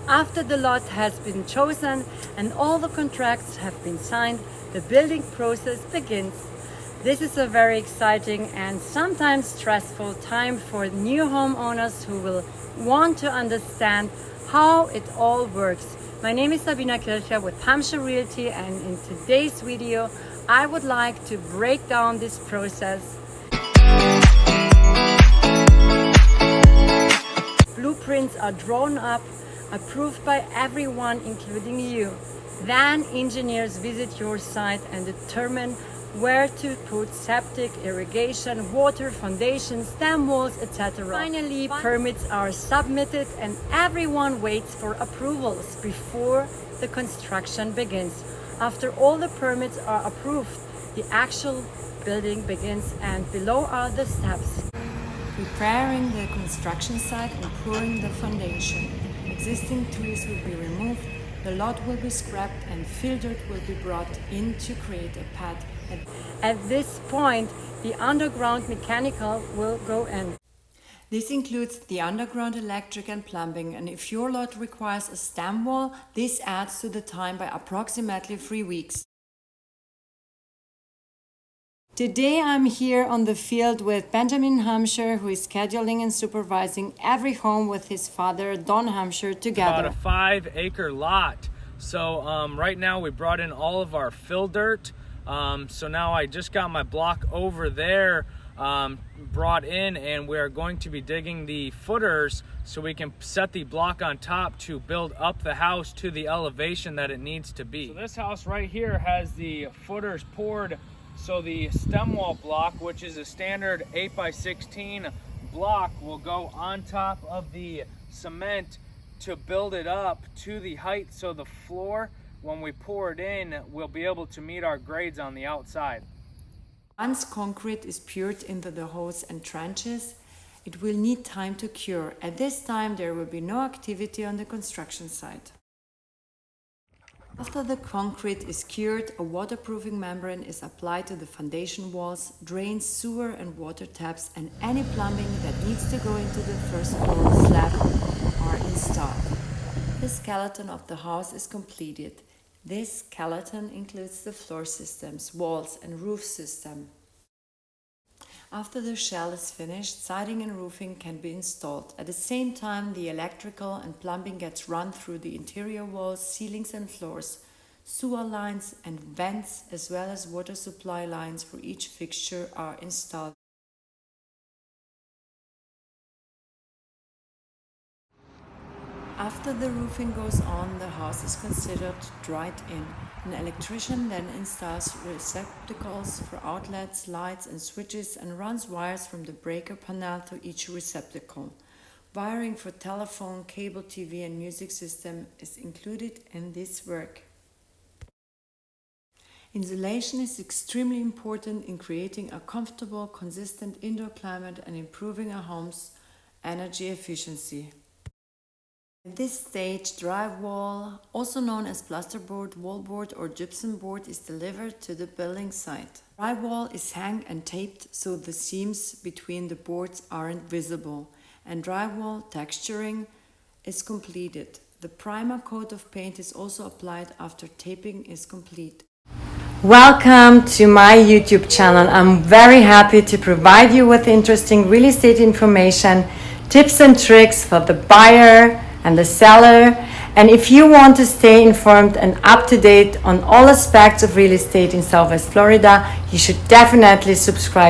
After the lot has been chosen and all the contracts have been signed, the building process begins. This is a very exciting and sometimes stressful time for new homeowners who will want to understand how it all works. My name is Sabina Kirchherr with Hamsher Realty, and in today's video I would like to break down this process. Blueprints are drawn up, approved by everyone including you. Then engineers visit your site and determine where to put septic, irrigation, water, foundations, stem walls, etc. Finally, permits are submitted and everyone waits for approvals before the construction begins. After all the permits are approved, the actual building begins, and below are the steps. Preparing the construction site and pouring the foundation. Existing trees will be removed, the lot will be scrapped, and fill dirt will be brought in to create a pad. At this point, the underground mechanical will go in. This includes the underground electric and plumbing, and if your lot requires a stem wall, this adds to the time by approximately 3 weeks. Today I'm here on the field with Benjamin Hamsher, who is scheduling and supervising every home with his father, Don Hamsher, together. About a 5-acre lot. So right now we brought in all of our fill dirt. So now I just got my block over there brought in, and we are going to be digging the footers so we can set the block on top to build up the house to the elevation that it needs to be. So this house right here has the footers poured. So the stem wall block, which is a standard 8x16 block, will go on top of the cement to build it up to the height, so the floor, when we pour it in, we'll be able to meet our grades on the outside. Once concrete is poured into the holes and trenches, it will need time to cure. At this time, there will be no activity on the construction site. After the concrete is cured, a waterproofing membrane is applied to the foundation walls, drains, sewer and water taps, and any plumbing that needs to go into the first floor slab are installed. The skeleton of the house is completed. This skeleton includes the floor systems, walls and roof system. After the shell is finished, siding and roofing can be installed. At the same time, the electrical and plumbing gets run through the interior walls, ceilings and floors. Sewer lines and vents, as well as water supply lines for each fixture, are installed. After the roofing goes on, the house is considered dried in. An electrician then installs receptacles for outlets, lights and switches, and runs wires from the breaker panel to each receptacle. Wiring for telephone, cable TV and music system is included in this work. Insulation is extremely important in creating a comfortable, consistent indoor climate and improving a home's energy efficiency. At this stage, drywall, also known as plasterboard, wallboard or gypsum board, is delivered to the building site. Drywall is hung and taped so the seams between the boards aren't visible, and drywall texturing is completed. The primer coat of paint is also applied after taping is complete. Welcome to my YouTube channel. I'm very happy to provide you with interesting real estate information, tips and tricks for the buyer and the seller. And if you want to stay informed and up to date on all aspects of real estate in Southwest Florida, you should definitely subscribe.